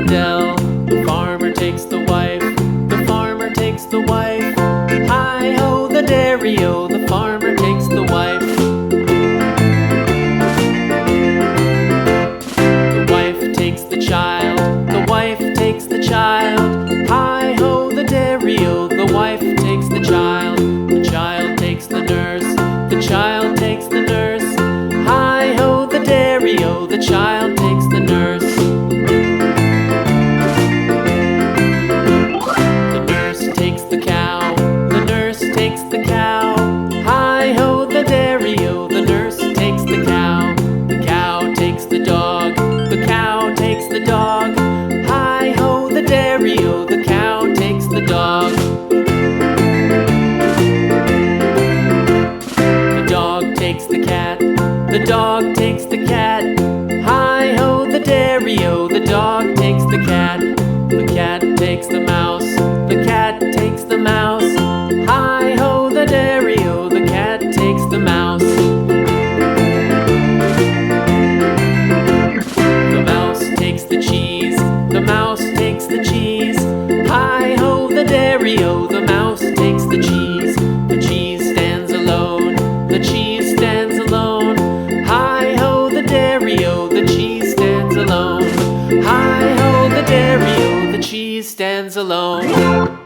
dell. The farmer takes the wife, the farmer takes the wife. Hi-ho, the dairy-o, the farmer takes the wife. The wife takes the child, the wife takes the child. Hi-ho, the dairy-o, the wife takes the child. The child takes the nurse, the child takes the nurse. Hi-ho, the dairy-o, the child takes the nurse. The nurse takes the cow, the nurse takes the cow. Hi-ho, the dairy-o, the nurse takes the cow. The cow takes the dog, the cow takes the dog. Hi-ho, the dairy-o, the cow takes the dog. The dog takes the cat, the dog takes the cat. Hi-ho, the dairy-o, the dog takes the cat. The cat takes the mouse, the cat takes the mouse. Hi-ho, the dairy-o, the cat takes the mouse. The mouse takes the cheese, the mouse takes the cheese. Hi-ho, the dairy-o, the mouse takes the cheese. The cheese stands alone, the cheese stands alone. Hi-ho, the dairy-o, the cheese stands alone. Hi-ho, the dairy-o, the cheese stands alone.